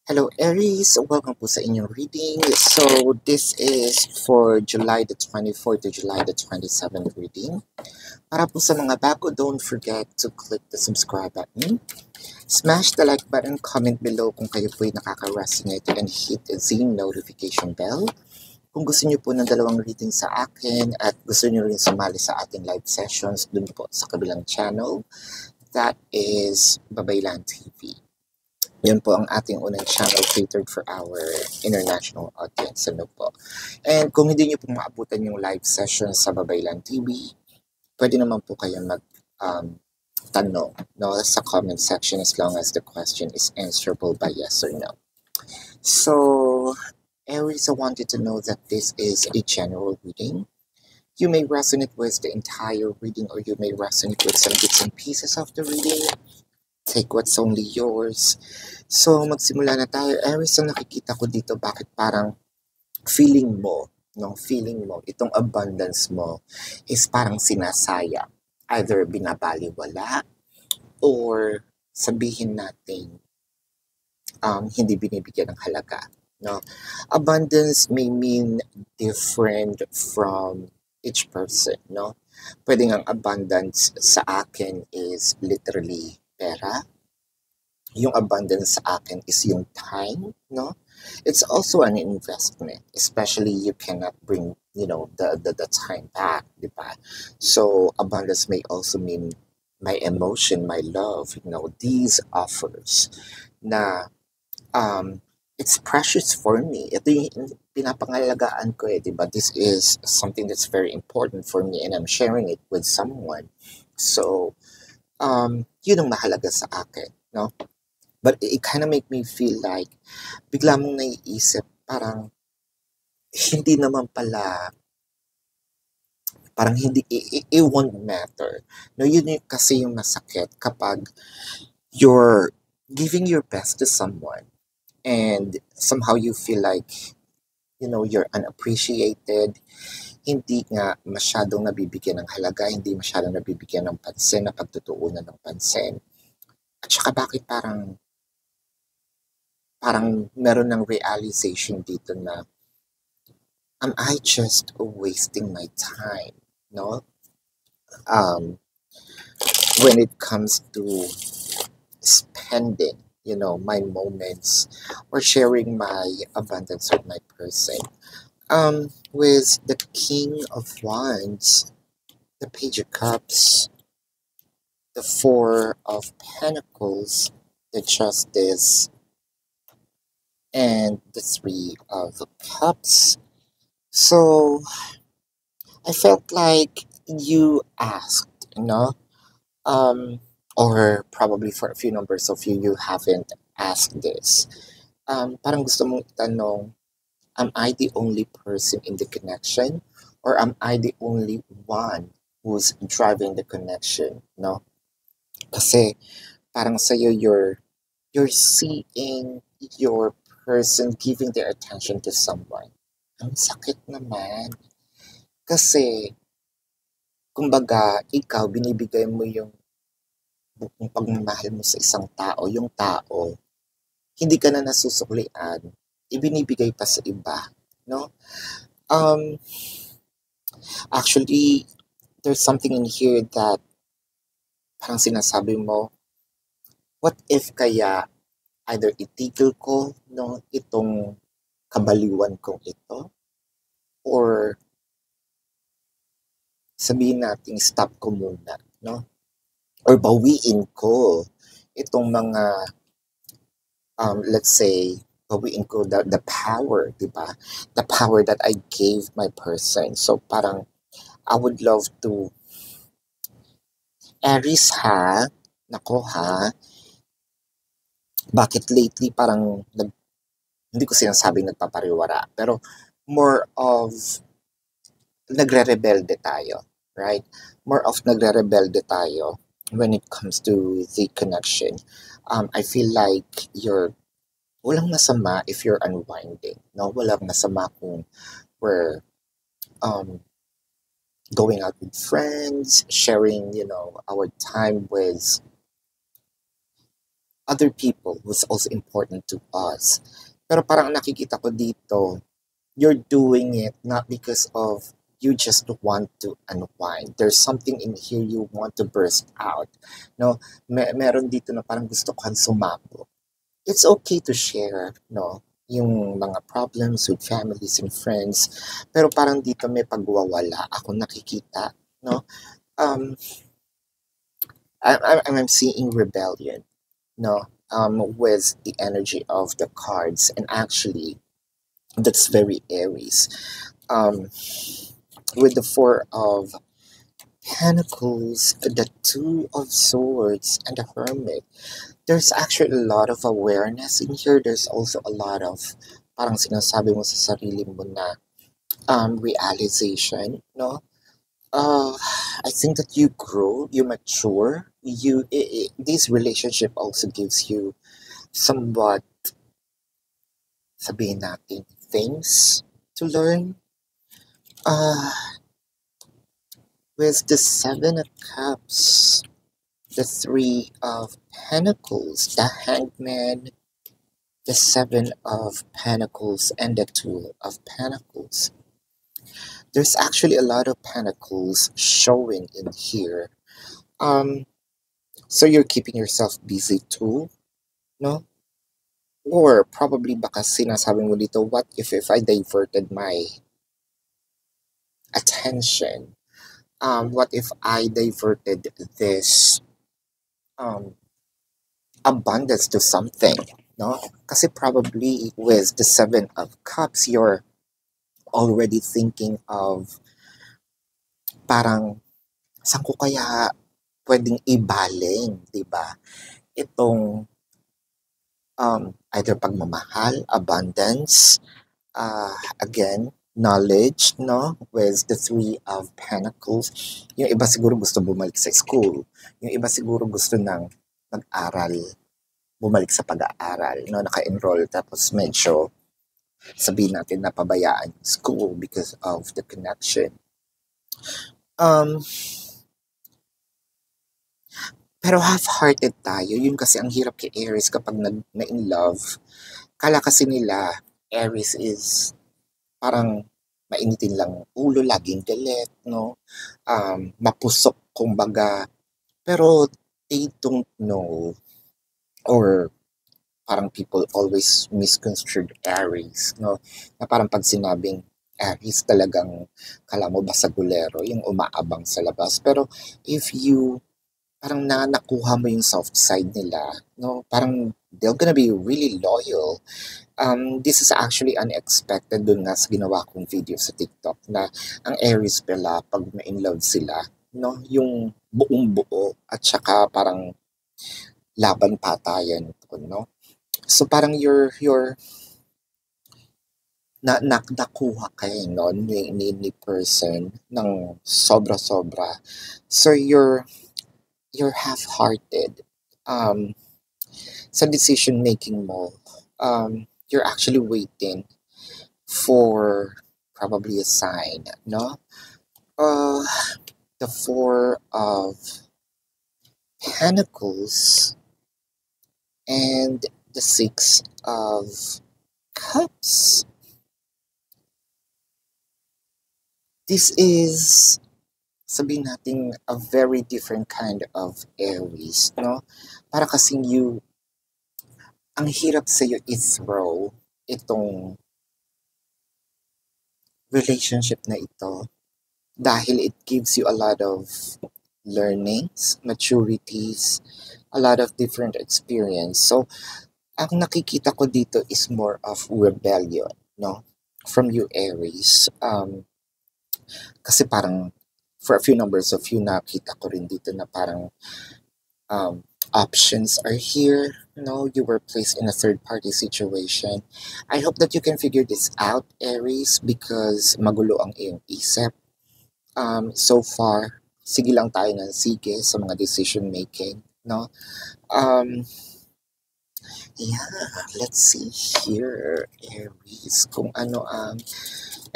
Hello Aries, welcome po sa inyong reading. So this is for July the 24th to July the 27th reading. Para po sa mga bago, don't forget to click the subscribe button. Smash the like button, comment below kung kayo po ay nakaka-resonate and hit the notification bell. Kung gusto niyo po ng dalawang reading sa akin at gusto niyo rin sumali sa ating live sessions dun po sa kabilang channel, that is Babaylan TV. Yun po ang ating unang channel catered for our international audience. Ano po. And kung hindi nyo po maabutan yung live session sa Babaylan TV, pwede naman po kayo tanong no, sa comment section as long as the question is answerable by yes or no. So, Aries, I wanted to know that this is a general reading. You may resonate with the entire reading or you may resonate with some bits and pieces of the reading. Take what's only yours. So, magsimula na tayo. Aries, ang nakikita ko dito, bakit parang feeling mo, itong abundance mo is parang sinasaya. Either binabaliwala or sabihin natin hindi binibigyan ng halaga. No? Abundance may mean different from each person. No? Pwedeng ang abundance sa akin is literally pera. Yung abundance sa akin is yung time, no? It's also an investment, especially you cannot bring, the time back, di ba? So, abundance may also mean my emotion, my love, these offers na it's precious for me. Ito yung pinapangalagaan ko di ba? This is something that's very important for me and I'm sharing it with someone. So, yun ang mahalaga sa akin, no? But it kind of make me feel like bigla mong naiisip parang hindi naman pala, parang hindi, it won't matter. No, yun yung, kasi yung masakit kapag you're giving your best to someone and somehow you feel like, you're unappreciated, hindi nga masyadong nabibigyan ng halaga, hindi masyadong nabibigyan ng pansin, na pagtutuunan ng pansin. At saka bakit parang meron ng realization dito na am I just wasting my time, no? When it comes to spending, my moments or sharing my abundance with my person. With the King of Wands, the Page of Cups, the Four of Pentacles, the Justice, and the Three of Cups. So, I felt like you asked, or probably for a few numbers of you, you haven't asked this. Parang gusto mong itanong, am I the only person in the connection? Or am I the only one who's driving the connection, no? Kasi parang sa'yo, you're seeing your person giving their attention to someone. Ang sakit naman. Kasi, kumbaga, ikaw, binibigay mo yung pagmamahal mo sa isang tao. Yung tao, hindi ka na nasusuklian, ibinibigay pa sa iba, no? Actually, there's something in here that parang sinasabi mo, what if kaya either itigil ko, no, itong kabaliwan kong ito, or sabihin natin stop ko muna, no? Or bawiin ko itong mga, let's say, bawiin ko the power, di ba? The power that I gave my person. So parang, I would love to, Aries ha, nako ha, bakit lately parang, hindi ko sinasabing nagpapariwara, pero more of, nagre-rebelde tayo, right? More of nagre-rebelde tayo when it comes to the connection. I feel like walang masama if you're unwinding, no? Walang masama kung we're going out with friends, sharing, our time with other people was also important to us. Pero parang nakikita ko dito, you're doing it not because of you just want to unwind. There's something in here you want to burst out. No, meron dito na parang gusto kang sumabog. It's okay to share, no, yung mga problems with families and friends. Pero parang dito may pagwawala ako nakikita, no? Um, I'm seeing rebellion, no, with the energy of the cards, and actually, that's very Aries. Um, with the Four of Pentacles, the Two of Swords, and the Hermit, there's actually a lot of awareness in here. There's also a lot of parang sinasabi mo sa sarili mo na realization, no? I think that you grow, you mature, this relationship also gives you somewhat, sabihin natin, things to learn. With the Seven of Cups, the Three of Pentacles, the Hangman, the Seven of Pentacles, and the Two of Pentacles. There's actually a lot of pentacles showing in here. So you're keeping yourself busy too, no? Or probably baka sinasabi mo dito, what if I diverted my attention? What if I diverted this abundance to something, no? Kasi probably with the Seven of Cups, you're already thinking of parang, saan ko kaya pwedeng ibaling, di ba? Itong either pagmamahal, abundance, again, knowledge, no? With the Three of Pentacles. Yung iba siguro gusto bumalik sa school. Yung iba siguro gusto ng mag-aral, bumalik sa pag-aaral, no? Naka-enroll, tapos medyo sabihin natin na pabayaan yung school because of the connection. Pero half-hearted tayo. Yun kasi ang hirap kay Aries kapag na-in love. Kala kasi nila, Aries is parang mainitin lang ulo, laging galit, no? Mapusok, kumbaga. Pero they don't know, or parang people always misconstrued Aries, no? Na parang pag sinabing Aries, talagang kala mo basagulero, yung umaabang sa labas. Pero if you parang nakuha mo yung soft side nila, no? Parang they're gonna be really loyal. This is actually unexpected dun nga sa ginawa kong video sa TikTok na ang Aries pala pag na-in love sila, no? Yung buong buo at saka parang laban patayan, no? So parang you're nakuha kayo no ni person ng sobra-sobra. So you're half-hearted sa decision making mo. You're actually waiting for probably a sign, no? The Four of Pentacles and the Six of Cups. This is, sabihin natin, a very different kind of Aries, no? Para kasing ang hirap sa'yo i-throw itong relationship na ito dahil it gives you a lot of learnings, maturities, a lot of different experience. So, ang nakikita ko dito is more of rebellion, no? From you, Aries. Kasi parang for a few numbers of you, nakita ko rin dito na parang options are here. No, you were placed in a third-party situation. I hope that you can figure this out, Aries, because magulo ang iyong isip. So far, sige lang tayo ng sige sa mga decision-making, no? Yeah, let's see here, Aries, kung ano ang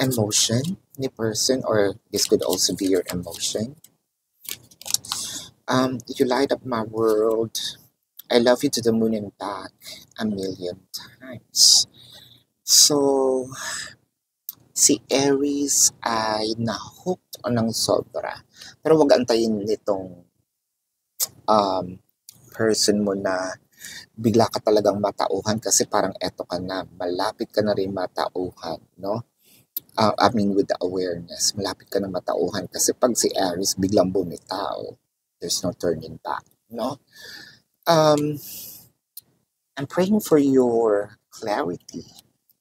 emotion ni person, or this could also be your emotion. You light up my world. I love you to the moon and back a million times. So, si Aries ay na-hooked ng sobra. Pero wag antayin nitong person mo na bigla ka talagang matauhan kasi parang eto ka na, malapit ka na rin matauhan, no? I mean, with the awareness, malapit ka na matauhan kasi pag si Aries biglang bumitaw, there's no turning back, no? I'm praying for your clarity,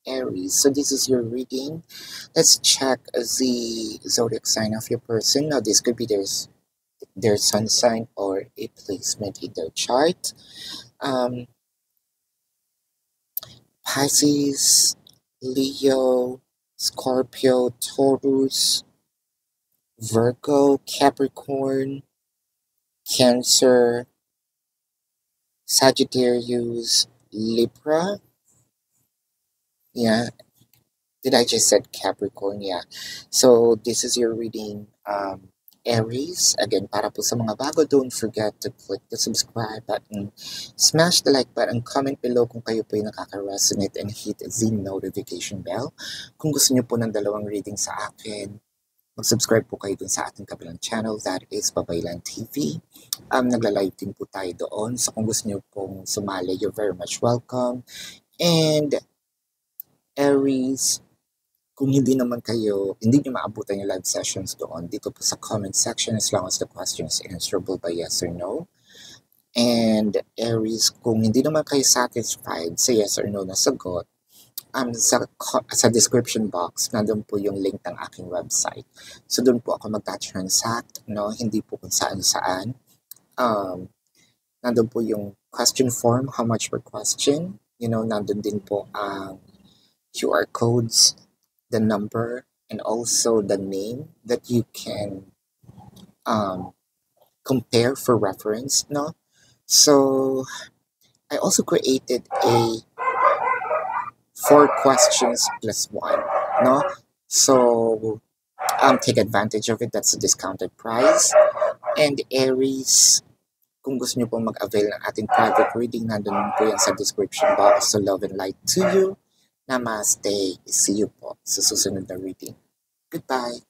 Aries. So this is your reading. Let's check the zodiac sign of your person. Now this could be their sun sign or a placement in their chart. Pisces, Leo, Scorpio, Taurus, Virgo, Capricorn, Cancer, Sagittarius, Libra. Yeah, did I just said Capricorn? Yeah. So this is your reading, Aries. Again, para po sa mga bago, don't forget to click the subscribe button, smash the like button, comment below kung kayo po yung nakaka-resonate, and hit the notification bell. Kung gusto niyo po ng dalawang reading sa akin, mag-subscribe po kayo dun sa ating kabilang channel, that is Babaylan TV. Nagla-live din po tayo doon. So kung gusto niyo pong sumali, you're very much welcome. And Aries, kung hindi naman hindi nyo maabutan yung live sessions doon, dito po sa comment section, as long as the question is answerable by yes or no. And Aries, kung hindi naman kayo satisfied sa yes or no na sagot, sa description box, nandun po yung link ng aking website. So doon po ako magta-transact, no? Hindi po kung saan-saan. Nandun po yung question form, how much per question. Nandun din po ang QR codes, the number, and also the name that you can compare for reference, no? So I also created a 4 questions plus 1, no? So take advantage of it. That's a discounted price. And Aries, kung gusto nyo pong mag-avail ng ating private reading, nandun po yan sa description box. So love and light to you. Namaste. See you po sa susunod na reading. Goodbye.